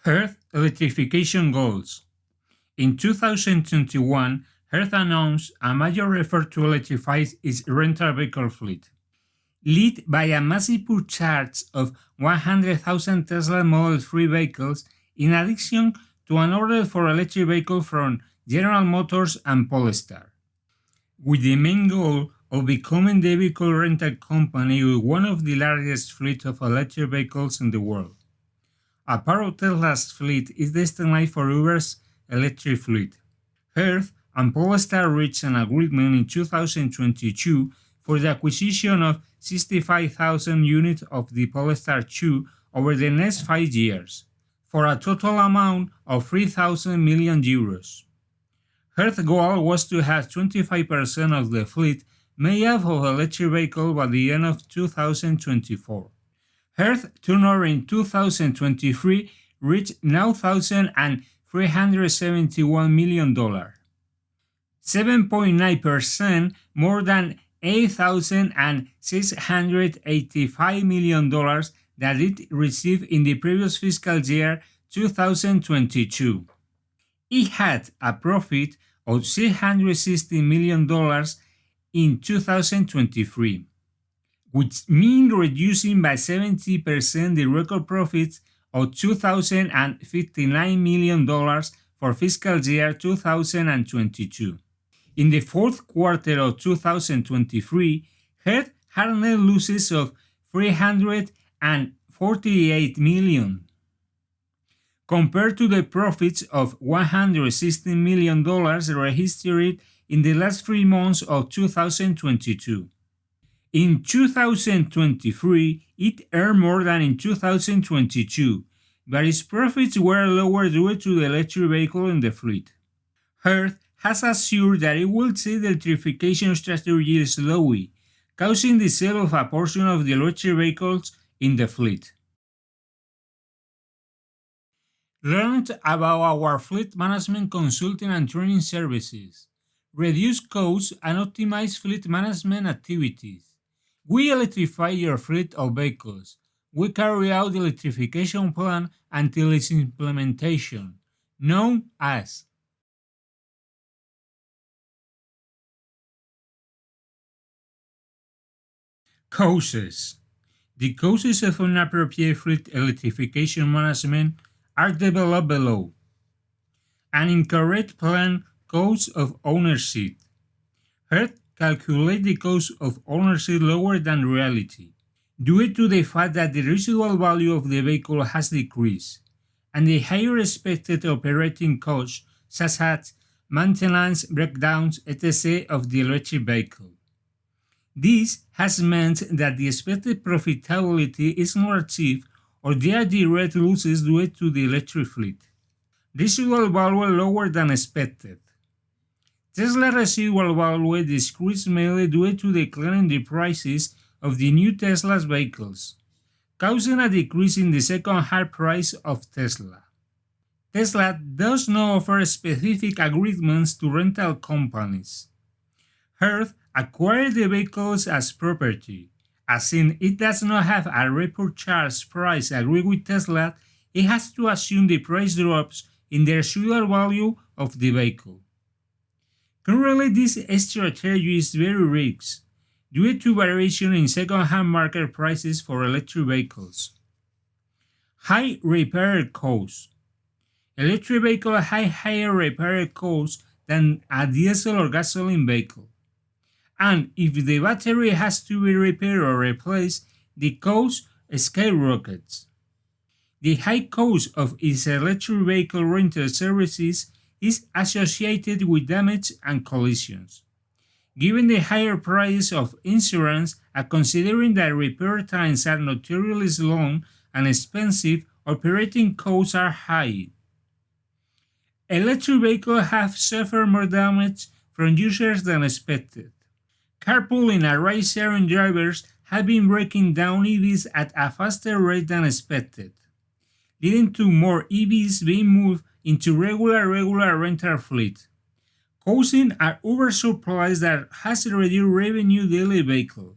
Earth electrification goals. In 2021, Earth announced a major effort to electrify its rental vehicle fleet, led by a massive purchase of 100,000 Tesla Model 3 vehicles, in addition to an order for electric vehicles from General Motors and Polestar, with the main goal of becoming the vehicle rental company with one of the largest fleets of electric vehicles in the world. A part of Tesla's fleet is destined for Uber's electric fleet. Earth and Polestar reached an agreement in 2022 for the acquisition of 65,000 units of the Polestar 2 over the next 5 years, for a total amount of 3,000 million euros. Earth's goal was to have 25% of the fleet made up of electric vehicles by the end of 2024. Earth turnover in 2023 reached $9,371 million, 7.9% more than $8,685 million that it received in the previous fiscal year 2022. It had a profit of $660 million in 2023, which means reducing by 70% the record profits of $2,059 million for fiscal year 2022. In the fourth quarter of 2023, Earth had net losses of $348 million, compared to the profits of $116 million registered in the last 3 months of 2022. In 2023, it earned more than in 2022, but its profits were lower due to the electric vehicle in the fleet. Earth has assured that it will see the electrification strategy slowly, causing the sale of a portion of the electric vehicles in the fleet. Learn about our fleet management consulting and training services. Reduce costs and optimize fleet management activities. We electrify your fleet of vehicles. We carry out the electrification plan until its implementation, known as causes. The causes of inappropriate fleet electrification management are developed below. An incorrect plan cost of ownership. Earth calculate the cost of ownership lower than reality, due to the fact that the residual value of the vehicle has decreased, and the higher expected operating costs, such as maintenance, breakdowns, etc. of the electric vehicle. This has meant that the expected profitability is not achieved, or there are direct losses due to the electric fleet. Residual value lower than expected. Tesla residual value decreased mainly due to declining the prices of the new Tesla vehicles, causing a decrease in the second-hand price of Tesla. Tesla does not offer specific agreements to rental companies. Earth acquired the vehicles as property. As in it does not have a repurchase price agreed with Tesla, it has to assume the price drops in the residual value of the vehicle. Currently, this strategy is very risky due to variation in second-hand market prices for electric vehicles. High repair costs. Electric vehicles have higher repair costs than a diesel or gasoline vehicle, and if the battery has to be repaired or replaced, the cost skyrockets. The high cost of its electric vehicle rental services is associated with damage and collisions. Given the higher price of insurance and considering that repair times are notoriously long and expensive, operating costs are high. Electric vehicles have suffered more damage from users than expected. Carpooling and ride-sharing drivers have been breaking down EVs at a faster rate than expected, leading to more EVs being moved into regular rental fleet, causing an oversupply that has reduced revenue daily vehicle.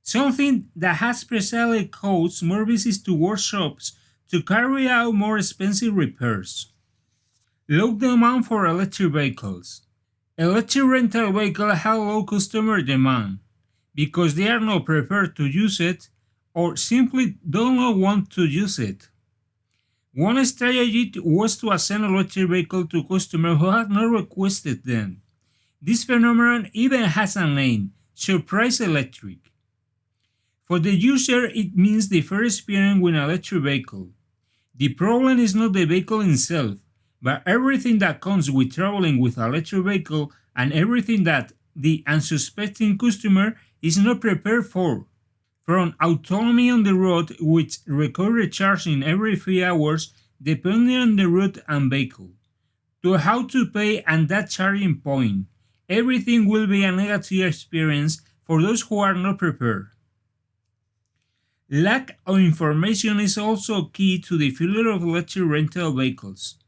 Something that has precisely caused more visits to workshops to carry out more expensive repairs. Low demand for electric vehicles. Electric rental vehicles have low customer demand because they are not prepared to use it or simply do not want to use it. One strategy was to assign electric vehicle to customers who had not requested them. This phenomenon even has a name, surprise electric. For the user, it means the first experience with an electric vehicle. The problem is not the vehicle itself, but everything that comes with traveling with an electric vehicle and everything that the unsuspecting customer is not prepared for. From autonomy on the road, which requires recharging every 3 hours depending on the route and vehicle, to how to pay and that charging point, everything will be a negative experience for those who are not prepared. Lack of information is also key to the failure of electric rental vehicles.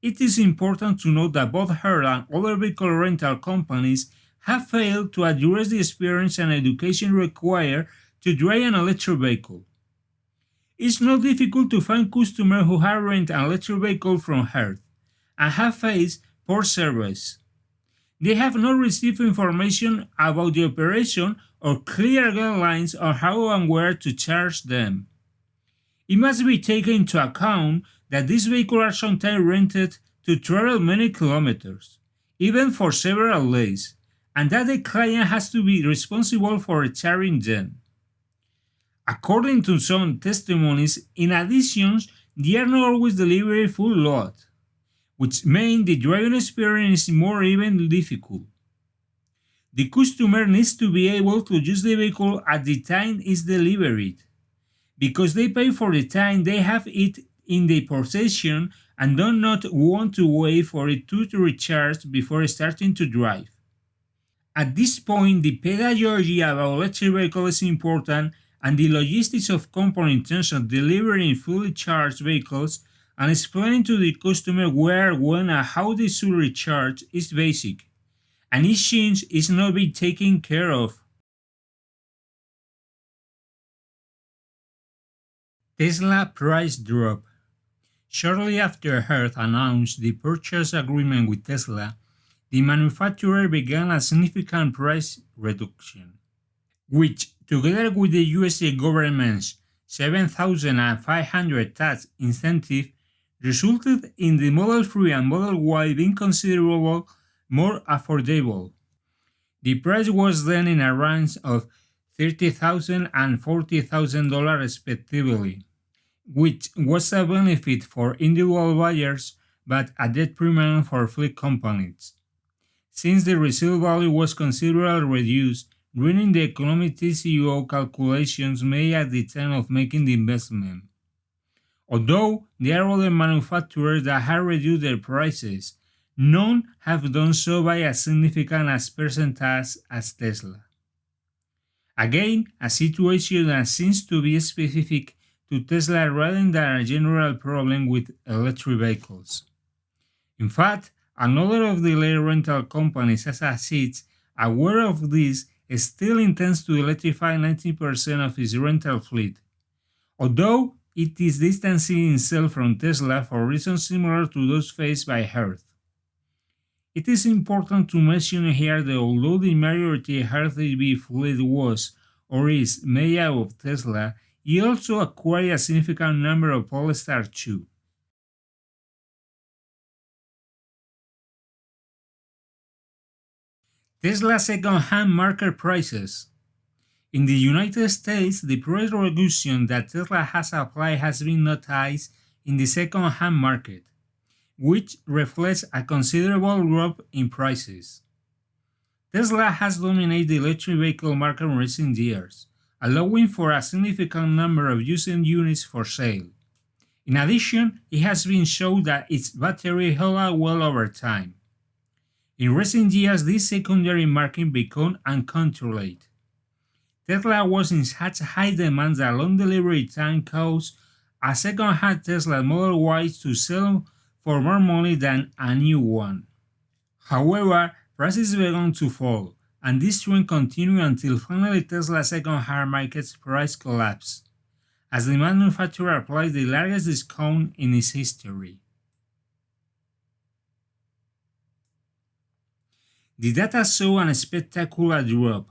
It is important to note that both Hertz and other vehicle rental companies have failed to address the experience and education required to drive an electric vehicle. It's not difficult to find customers who have rented an electric vehicle from Hertz and have faced poor service. They have not received information about the operation or clear guidelines on how and where to charge them. It must be taken into account that these vehicles are sometimes rented to travel many kilometers, even for several days, and that the client has to be responsible for recharging them. According to some testimonies, in addition, they are not always delivered full load, which means the driving experience is more even difficult. The customer needs to be able to use the vehicle at the time it's delivered, because they pay for the time they have it in their possession and do not want to wait for it to recharge before starting to drive. At this point, the pedagogy about electric vehicles is important and the logistics of company in terms of delivering fully charged vehicles and explaining to the customer where, when, and how they should recharge is basic, and each change is not being taken care of. Tesla price drop. Shortly after Hertz announced the purchase agreement with Tesla, the manufacturer began a significant price reduction, which, together with the USA government's $7,500 tax incentive, resulted in the Model 3 and Model Y being considerably more affordable. The price was then in a range of $30,000 and $40,000 respectively, which was a benefit for individual buyers but a detriment for fleet companies, since the resale value was considerably reduced, ruining the economic TCO calculations made at the time of making the investment. Although there are other manufacturers that have reduced their prices, none have done so by as significant as percentage as Tesla. Again, a situation that seems to be specific to Tesla rather than a general problem with electric vehicles. In fact, another of the later rental companies, as Seats, aware of this, still intends to electrify 90% of its rental fleet, although it is distancing itself from Tesla for reasons similar to those faced by Hertz. It is important to mention here that although the majority Hertz EV fleet was or is made out of Tesla, it also acquired a significant number of Polestar 2. Tesla second-hand market prices. In the United States, the price reduction that Tesla has applied has been noticed in the second-hand market, which reflects a considerable drop in prices. Tesla has dominated the electric vehicle market in recent years, allowing for a significant number of used units for sale. In addition, it has been shown that its battery held up well over time. In recent years, this secondary market became uncontrolled. Tesla was in such high demand that long delivery time caused a second-hand Tesla Model Y to sell for more money than a new one. However, prices began to fall, and this trend continued until finally Tesla's second-hand market price collapsed. as the manufacturer applies the largest discount in its history. The data show a spectacular drop.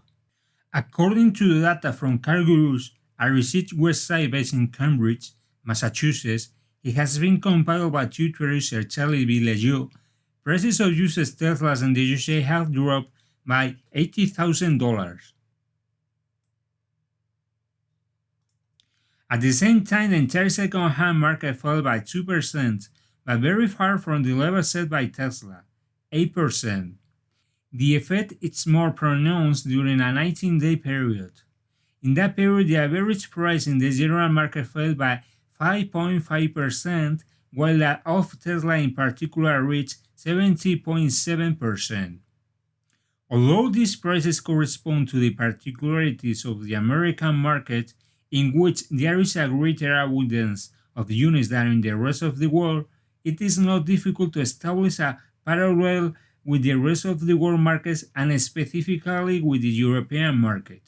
According to the data from CarGurus, a research website based in Cambridge, Massachusetts, it has been compiled by tutor Charlie Villejeux. Prices of used Teslas in the USA have dropped by $80,000. At the same time, the entire second-hand market fell by 2%, but very far from the level set by Tesla, 8%. The effect is more pronounced during a 19-day period. In that period, the average price in the general market fell by 5.5%, while that of Tesla in particular reached 70.7%. Although these prices correspond to the particularities of the American market, in which there is a greater abundance of units than in the rest of the world, it is not difficult to establish a parallel with the rest of the world markets and specifically with the European market.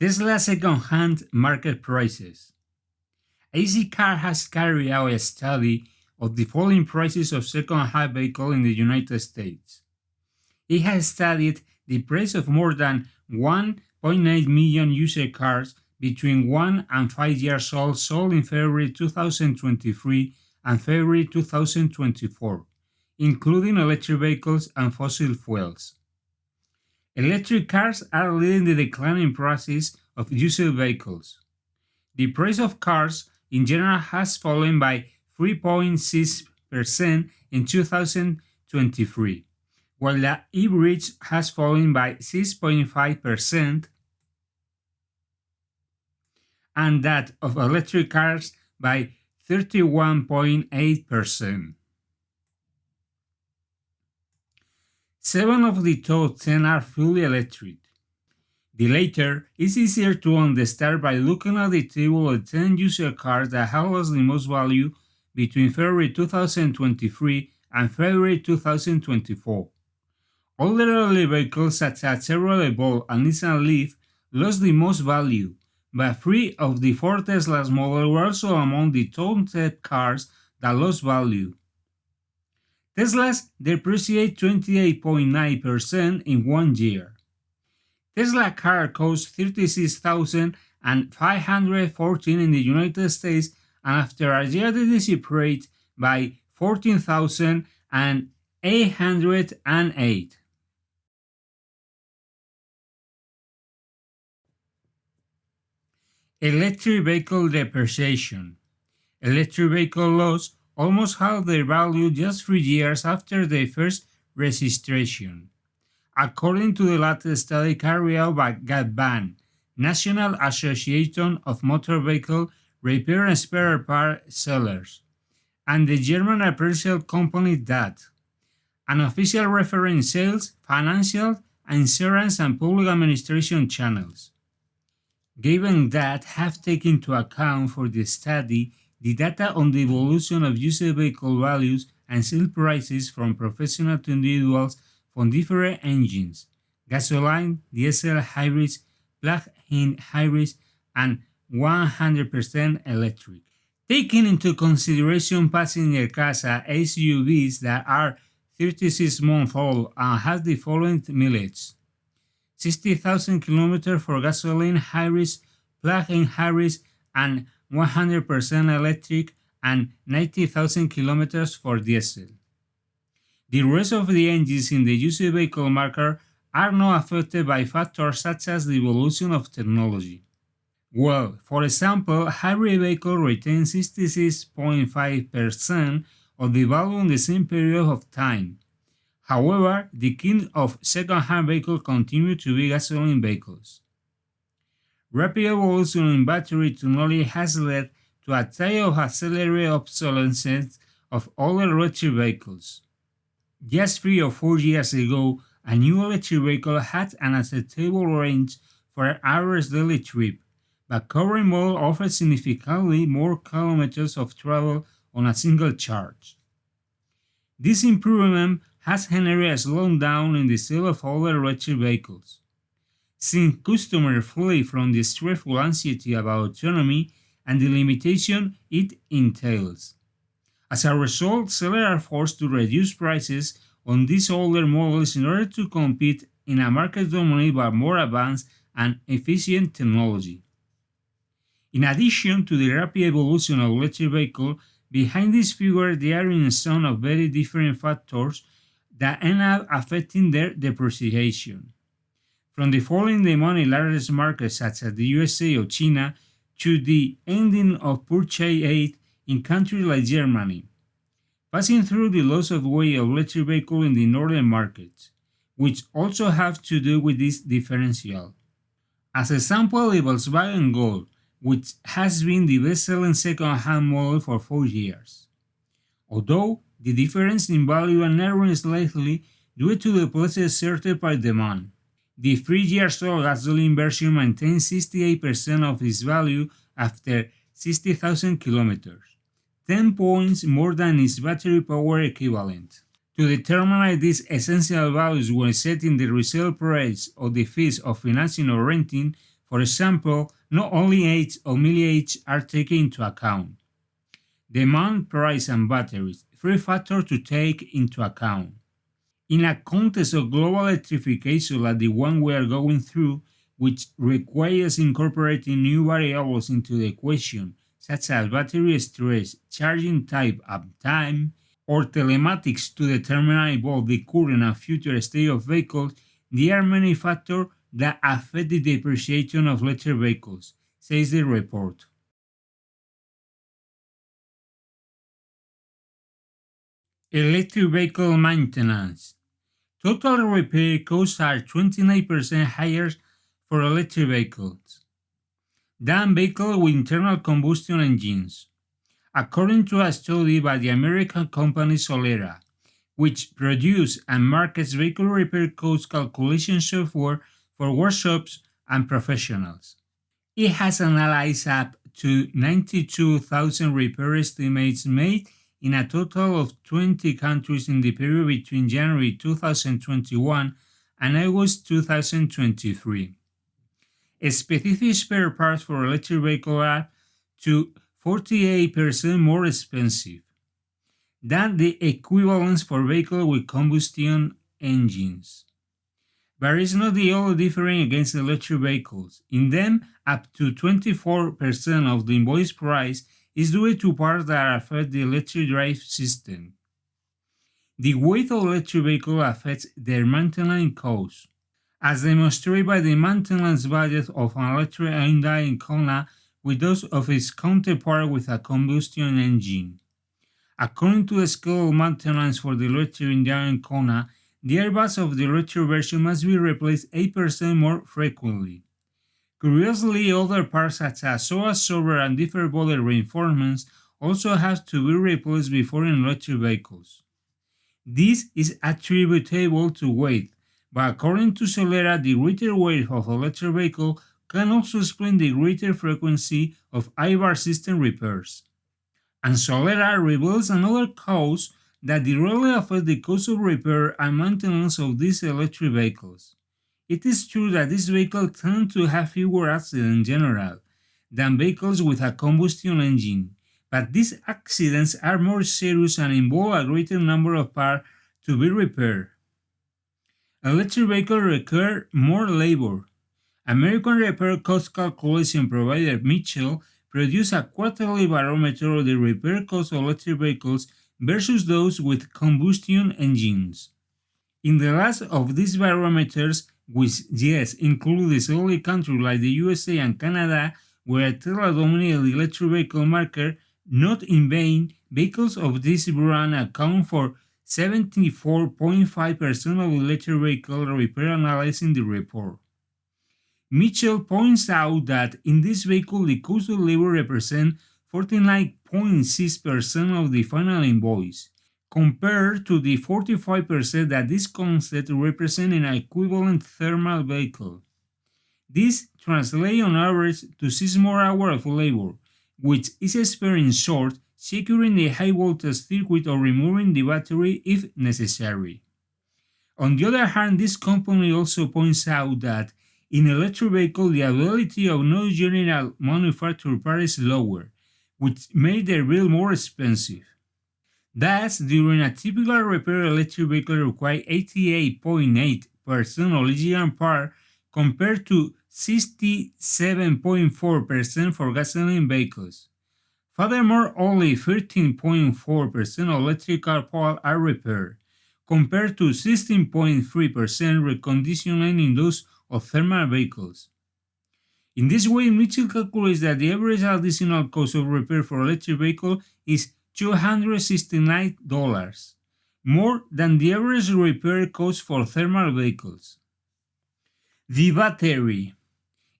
Tesla second-hand market prices. AC Car has carried out a study of the falling prices of second-hand vehicles in the United States. It has studied the price of more than 1.9 million used cars between 1 and 5 years old sold in February 2023 and February 2024, including electric vehicles and fossil fuels. Electric cars are leading the declining prices of used vehicles. The price of cars in general has fallen by 3.6% in 2023, while the average has fallen by 6.5%, and that of electric cars by 31.8%. 7 of the top 10 are fully electric. The latter is easier to understand by looking at the table of 10 used cars that have lost the most value between February 2023 and February 2024. Older early vehicles such as Chevrolet Bolt and Nissan Leaf lost the most value, but 3 of the 4 Tesla models were also among the top 10 cars that lost value. Teslas depreciate 28.9% in 1 year. Tesla car costs $36,514 in the United States, and after a year they depreciate by $14,808. Electric vehicle depreciation. Electric vehicle lost almost half their value just 3 years after their first registration, according to the latest study carried out by GATBAN, National Association of Motor Vehicle Repair and Spare Part Sellers, and the German appraisal company DAT, an official reference sales, financial, insurance, and public administration channels. Given that have taken into account for the study the data on the evolution of used vehicle values and sale prices from professional to individuals from different engines, gasoline, diesel hybrids, plug-in hybrids, and 100% electric. Taking into consideration passenger cars and SUVs that are 36 months old and have the following mileage: 60,000 kilometers for gasoline hybrids, plug-in hybrids, and 100% electric, and 90,000 kilometers for diesel. The rest of the engines in the used vehicle market are not affected by factors such as the evolution of technology. Well, for example, hybrid vehicles retain 66.5% of the value in the same period of time. However, the king of second-hand vehicles continue to be gasoline vehicles. Rapid evolution in battery technology has led to a tide of accelerated obsolescence of older electric vehicles. Just 3 or 4 years ago, a new electric vehicle had an acceptable range for an average daily trip, but current model offers significantly more kilometers of travel on a single charge. This improvement has generated a slowdown in the sale of all electric vehicles. Since customers flee from the stressful anxiety about autonomy and the limitation it entails. As a result, sellers are forced to reduce prices on these older models in order to compete in a market dominated by more advanced and efficient technology. In addition to the rapid evolution of electric vehicles, behind this figure there are some of very different factors that end up affecting their depreciation. From the falling demand in largest markets such as the USA or China to the ending of purchase aid in countries like Germany, passing through the loss of weight of electric vehicles in the northern markets, which also have to do with this differential. As a example, the Volkswagen Gol, which has been the best-selling second-hand model for 4 years. Although the difference in value narrowed slightly due to the place exerted by demand. The 3-year-old gasoline version maintains 68% of its value after 60,000 kilometers, 10 points more than its battery power equivalent. To determine these essential values when setting the resale price or the fees of financing or renting, for example, not only age or mileage are taken into account. Demand, price, and batteries, 3 factors to take into account. In a context of global electrification like the one we are going through, which requires incorporating new variables into the equation, such as battery stress, charging type, uptime, or telematics to determine both the current and future state of vehicles, there are many factors that affect the depreciation of electric vehicles, says the report. Electric vehicle maintenance. Total repair costs are 29% higher for electric vehicles than vehicles with internal combustion engines, according to a study by the American company Solera, which produces and markets vehicle repair cost calculation software for workshops and professionals. It has analyzed up to 92,000 repair estimates made in a total of 20 countries in the period between January 2021 and August 2023. Specific spare parts for electric vehicles are to 48% more expensive than the equivalents for vehicles with combustion engines. But it's not the only difference against electric vehicles. In them, up to 24% of the invoice price is due to parts that affect the electric drive system. The weight of electric vehicles affects their maintenance costs, as demonstrated by the maintenance budget of an electric Hyundai in Kona with those of its counterpart with a combustion engine. According to the scale of maintenance for the electric Hyundai in Kona, the airbags of the electric version must be replaced 8% more frequently. Curiously, other parts such as soa absorber and different body reinforcements also have to be replaced before in electric vehicles. This is attributable to weight, but according to Solera, the greater weight of electric vehicle can also explain the greater frequency of IVAR system repairs. And Solera reveals another cause that directly affects the cost of repair and maintenance of these electric vehicles. It is true that these vehicles tend to have fewer accidents in general than vehicles with a combustion engine, but these accidents are more serious and involve a greater number of parts to be repaired. Electric vehicles require more labor. American repair cost calculation provider Mitchell produced a quarterly barometer of the repair cost of electric vehicles versus those with combustion engines. In the last of these barometers, which yes include only countries like the USA and Canada, where Tesla dominated the electric vehicle market, not in vain, vehicles of this brand account for 74.5% of electric vehicle repair analyzed in the report. Mitchell points out that in this vehicle the cost of labor represents 49.6% of the final invoice, compared to the 45% that this concept represents in an equivalent thermal vehicle. This translates on average to 6 more hours of labor, which is spent in short, securing the high voltage circuit or removing the battery if necessary. On the other hand, this company also points out that in electric vehicle the availability of non-general manufacturer parts is lower, which made the rebuild more expensive. Thus, during a typical repair, electric vehicle require 88.8% original part compared to 67.4% for gasoline vehicles. Furthermore, only 13.4% of electrical parts are repaired, compared to 16.3% reconditioning in those of thermal vehicles. In this way, Mitchell calculates that the average additional cost of repair for electric vehicle is $269, more than the average repair cost for thermal vehicles. The battery.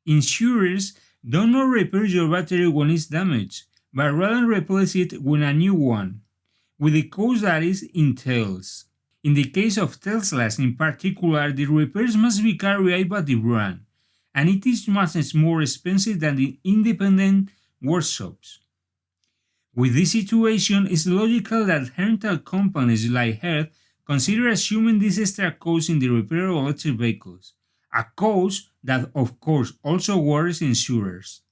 Insurers do not repair your battery when it's damaged, but rather replace it with a new one, with the cost that it entails. In the case of Teslas in particular, the repairs must be carried out by the brand, and it is much more expensive than the independent workshops. With this situation, it's logical that rental companies like Hertz consider assuming this extra cost in the repair of electric vehicles, a cost that of course also worries insurers.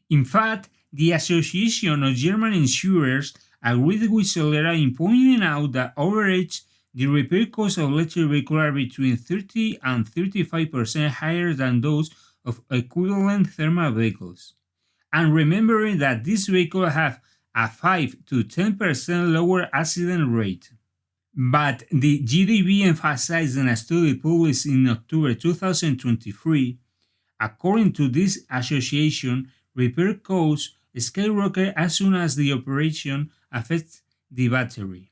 In fact, the Association of German Insurers agreed with Solera in pointing out that average the repair costs of electric vehicles are between 30 and 35% higher than those of equivalent thermal vehicles. And remembering that these vehicles have a 5 to 10% lower accident rate. But the GDB emphasized in a study published in October 2023, according to this association, repair costs skyrocket as soon as the operation affects the battery.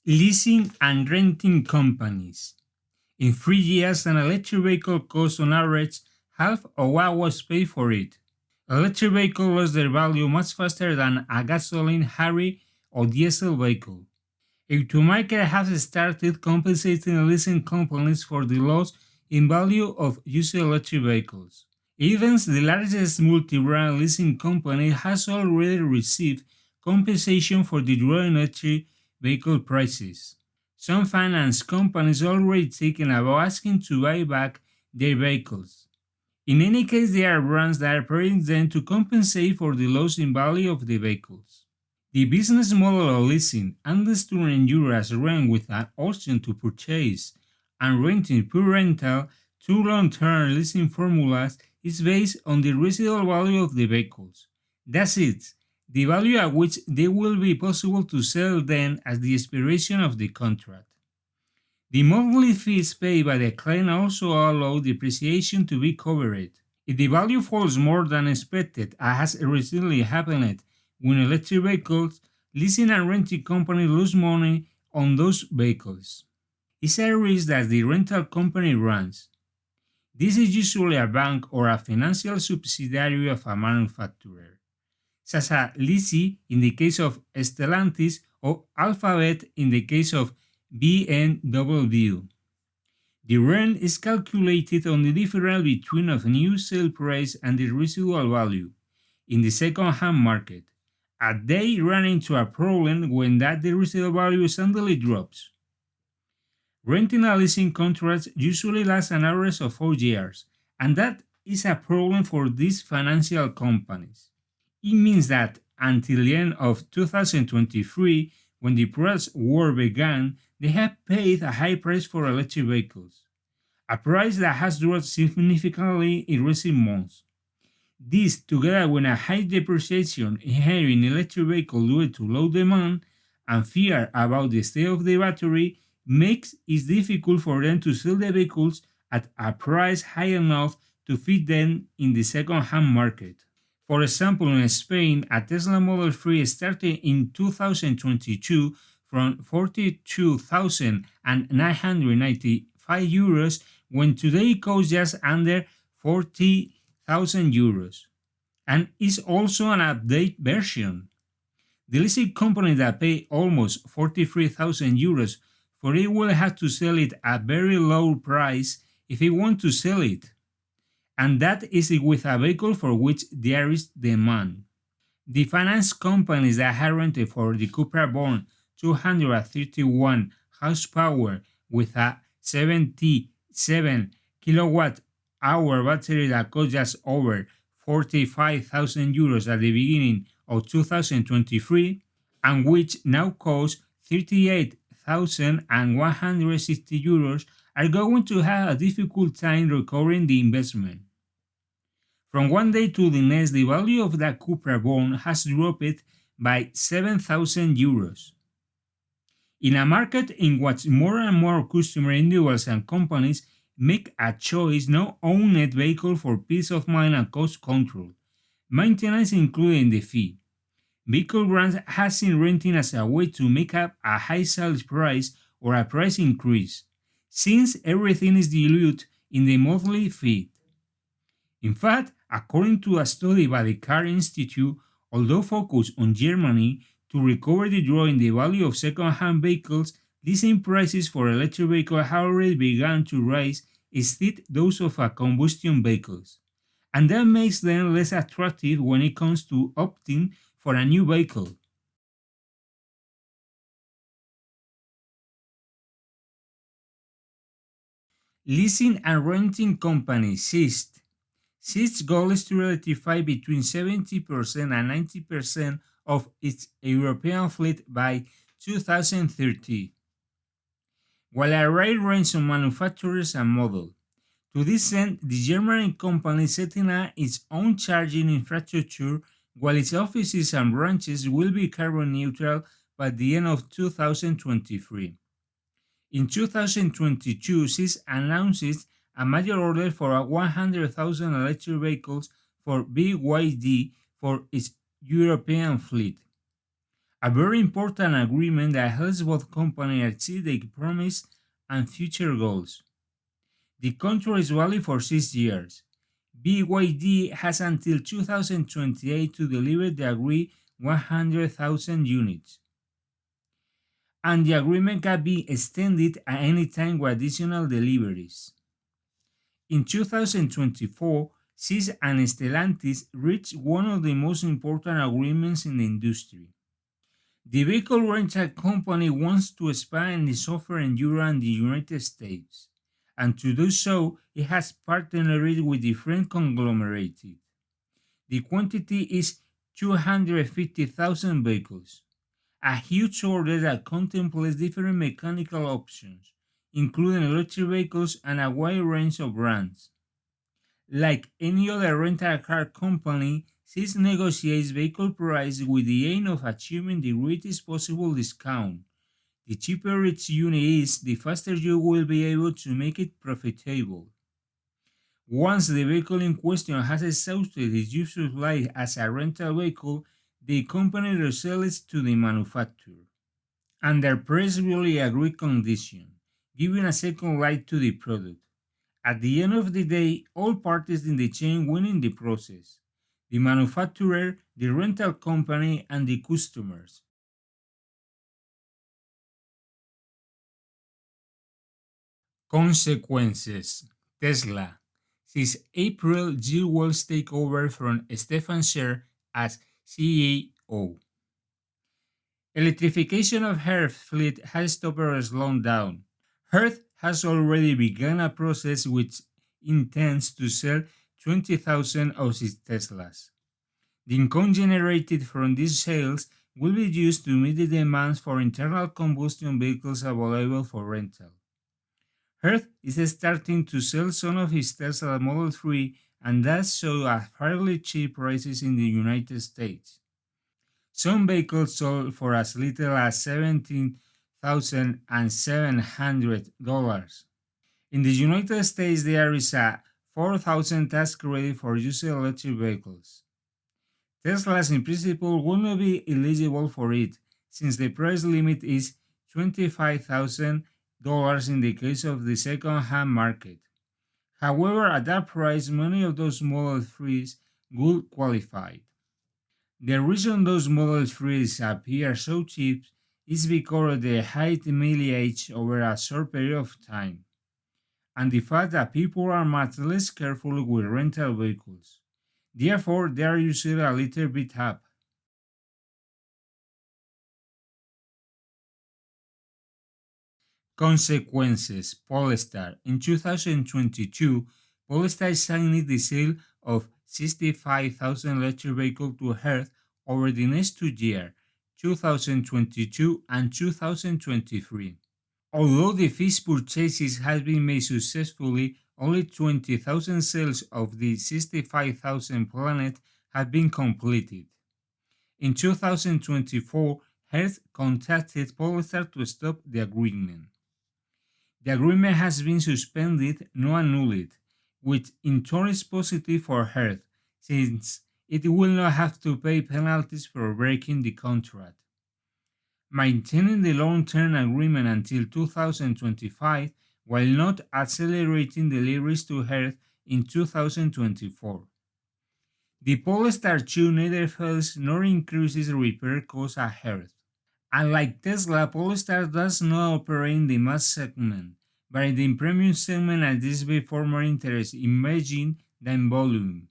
Leasing and renting companies. In 3 years, an electric vehicle costs on average half of what was paid for it. Electric vehicles lose their value much faster than a gasoline, Harry, or diesel vehicle. Automakers have started compensating leasing companies for the loss in value of used electric vehicles. Evans, the largest multi-brand leasing company, has already received compensation for the growing electric vehicle prices. Some finance companies already taken about asking to buy back their vehicles. In any case, there are brands that are paying them to compensate for the loss in value of the vehicles. The business model of leasing, understood in Europe as rent with an option to purchase and renting per rental, two long-term leasing formulas, is based on the residual value of the vehicles. That's it, the value at which they will be possible to sell them at the expiration of the contract. The monthly fees paid by the client also allow depreciation to be covered. If the value falls more than expected, as has recently happened with electric vehicles, leasing and renting companies lose money on those vehicles. It's a risk that the rental company runs. This is usually a bank or a financial subsidiary of a manufacturer, such as Lizzie in the case of Stellantis or Alphabet in the case of BMW. The rent is calculated on the difference between a new sale price and the residual value in the second-hand market, and they run into a problem when the residual value suddenly drops. Renting and leasing contracts usually last an average of 4 years, and that is a problem for these financial companies. It means that until the end of 2023, when the price war began, they have paid a high price for electric vehicles, a price that has dropped significantly in recent months. This, together with a high depreciation inherent in electric vehicles due to low demand and fear about the state of the battery, makes it difficult for them to sell the vehicles at a price high enough to fit them in the second-hand market. For example, in Spain, a Tesla Model 3 started in 2022 from €42,995 when today it costs just under €40,000 and is also an updated version. The leasing company that paid almost €43,000 for it will have to sell it at a very low price if it wants to sell it, and that is with a vehicle for which there is demand. The finance companies that had rented for the Cupra Born 231 horsepower with a 77 kilowatt hour battery that cost just over 45,000 euros at the beginning of 2023 and which now costs 38,160 euros are going to have a difficult time recovering the investment. From one day to the next, the value of the Cupra Born has dropped by 7,000 euros. In a market in which more and more customer individuals and companies make a choice no owned vehicle for peace of mind and cost control, maintenance including the fee. Vehicle brands have seen renting as a way to make up a high sales price or a price increase, since everything is diluted in the monthly fee. In fact, according to a study by the Car Institute, although focused on Germany to recover the drop in the value of second-hand vehicles, leasing prices for electric vehicles have already begun to rise, exceed those of combustion vehicles, and that makes them less attractive when it comes to opting for a new vehicle. Leasing and renting companies ceased. SIS's goal is to electrify between 70% and 90% of its European fleet by 2030, while a wide range of manufacturers and models. To this end, the German company is setting up its own charging infrastructure, while its offices and branches will be carbon neutral by the end of 2023. In 2022, SIS announced a major order for 100,000 electric vehicles for BYD for its European fleet. A very important agreement that helps both companies achieve their promise and future goals. The contract is valid for 6 years. BYD has until 2028 to deliver the agreed 100,000 units, and the agreement can be extended at any time with additional deliveries. In 2024, SIS and Stellantis reached one of the most important agreements in the industry. The vehicle rental company wants to expand its offer in Europe and the United States, and to do so, it has partnered with different conglomerates. The quantity is 250,000 vehicles, a huge order that contemplates different mechanical options, including electric vehicles and a wide range of brands. Like any other rental car company, SIS negotiates vehicle price with the aim of achieving the greatest possible discount. The cheaper each unit is, the faster you will be able to make it profitable. Once the vehicle in question has exhausted its useful life as a rental vehicle, the company resells it to the manufacturer under previously agreed conditions, giving a second life to the product. At the end of the day, all parties in the chain win in the process: the manufacturer, the rental company, and the customers. Consequences: Tesla. Since April, Jill Wells take over from Stefan Scher as CEO. Electrification of Hertz fleet has stopped or slowed down. Hertz has already begun a process which intends to sell 20,000 of its Teslas. The income generated from these sales will be used to meet the demands for internal combustion vehicles available for rental. Hertz is starting to sell some of his Tesla Model 3 and does so at fairly cheap prices in the United States. Some vehicles sold for as little as $17,700. In the United States, there is a 4,000 tax credit for used electric vehicles. Teslas in principle will not be eligible for it, since the price limit is $25,000 in the case of the second-hand market. However, at that price, many of those Model 3s would qualify. The reason those Model 3s appear so cheap is because of the high mileage over a short period of time, and the fact that people are much less careful with rental vehicles. Therefore, they are usually a little bit up. Consequences Polestar. In 2022, Polestar signed the sale of 65,000 electric vehicles to Hertz over the next 2 years, 2022 and 2023. Although the first purchases have been made successfully, only 20,000 sales of the 65,000 planned have been completed. In 2024, Hertz contacted Polestar to stop the agreement. The agreement has been suspended, not annulled, which in turn is positive for Hertz, since it will not have to pay penalties for breaking the contract. Maintaining the long-term agreement until 2025 while not accelerating deliveries to Hertz in 2024. The Polestar 2 neither fails nor increases repair costs at Hertz. Unlike Tesla, Polestar does not operate in the mass segment, but in the premium segment and this before more interest in margin than volume.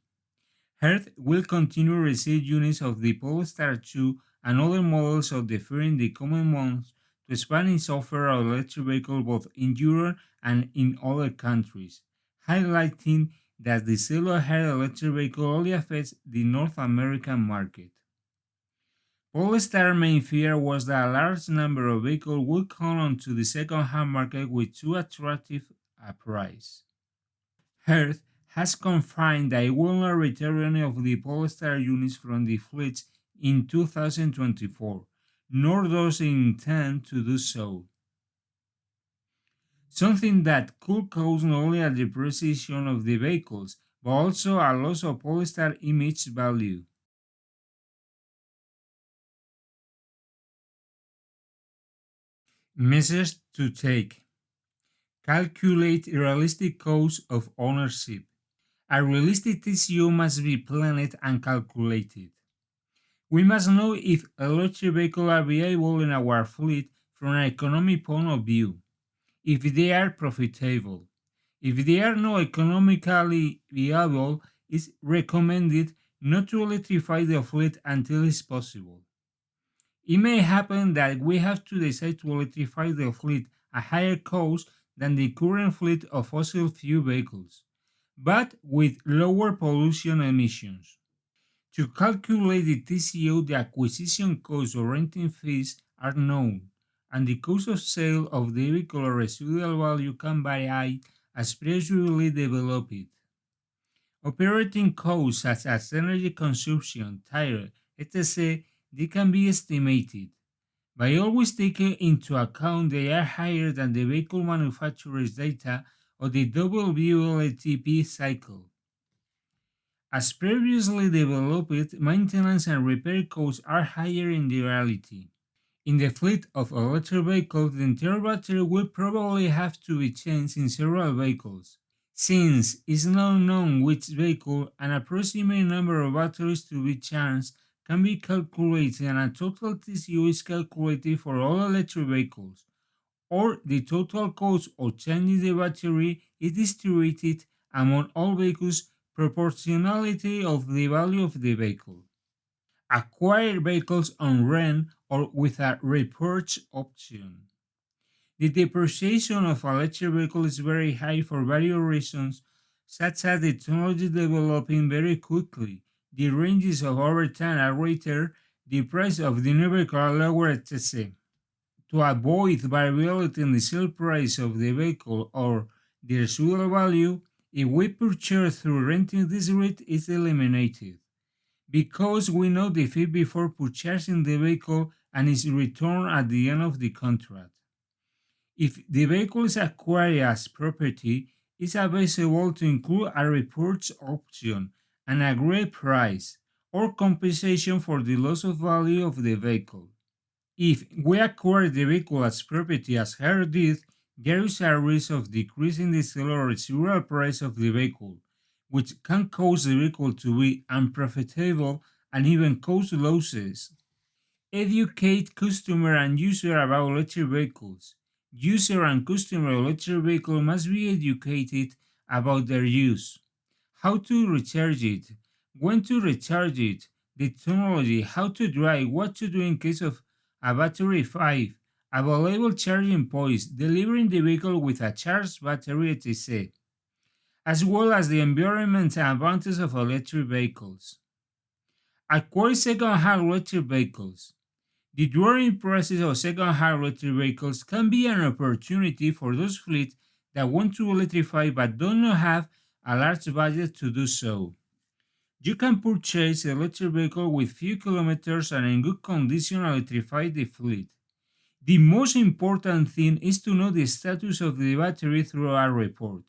Hertz will continue to receive units of the Polestar 2 and other models of the Fury in the coming months to expand its offer of electric vehicles both in Europe and in other countries, highlighting that the sale of Hertz electric vehicle only affects the North American market. Polestar's main fear was that a large number of vehicles would come onto the second-hand market with too attractive a price. Hertz has confirmed that it will not return any of the Polestar units from the fleet in 2024, nor does it intend to do so. Something that could cause not only a depreciation of the vehicles, but also a loss of Polestar image value. Measures to take. Calculate realistic cost of ownership. A realistic TCO must be planned and calculated. We must know if electric vehicles are viable in our fleet from an economic point of view, if they are profitable. If they are not economically viable, it's recommended not to electrify the fleet until it's possible. It may happen that we have to decide to electrify the fleet at higher cost than the current fleet of fossil fuel vehicles, but with lower pollution emissions. To calculate the TCO, the acquisition cost or renting fees are known, and the cost of sale of the vehicle or residual value can vary as previously developed. Operating costs such as energy consumption, tire, etc., they can be estimated by always taking into account they are higher than the vehicle manufacturer's data or the WLTP cycle. As previously developed, maintenance and repair costs are higher in the reality. In the fleet of electric vehicles, the entire battery will probably have to be changed in several vehicles. Since it's not known which vehicle, an approximate number of batteries to be changed can be calculated and a total TCO is calculated for all electric vehicles, or the total cost of changing the battery is distributed among all vehicles proportionality of the value of the vehicle. Acquire vehicles on rent or with a repurchase option. The depreciation of electric vehicles is very high for various reasons, such as the technology developing very quickly, the ranges of overtime are greater, the price of the new vehicle are lower, etc. To avoid variability in the sale price of the vehicle or the residual value, if we purchase through renting, this rate is eliminated because we know the fee before purchasing the vehicle and its return at the end of the contract. If the vehicle is acquired as property, it's advisable to include a repurchase option, an agreed price, or compensation for the loss of value of the vehicle. If we acquire the vehicle as property as Hertz did, there is a risk of decreasing the sale or residual price of the vehicle, which can cause the vehicle to be unprofitable and even cause losses. Educate customer and user about electric vehicles. User and customer electric vehicle must be educated about their use, how to recharge it, when to recharge it, the technology, how to drive, what to do in case of a battery 5, available charging points, delivering the vehicle with a charged battery, etc., as well as the environmental advantages of electric vehicles. Acquire second-hand electric vehicles. The growing prices of second-hand electric vehicles can be an opportunity for those fleets that want to electrify but do not have a large budget to do so. You can purchase an electric vehicle with few kilometers and in good condition electrify the fleet. The most important thing is to know the status of the battery through a report.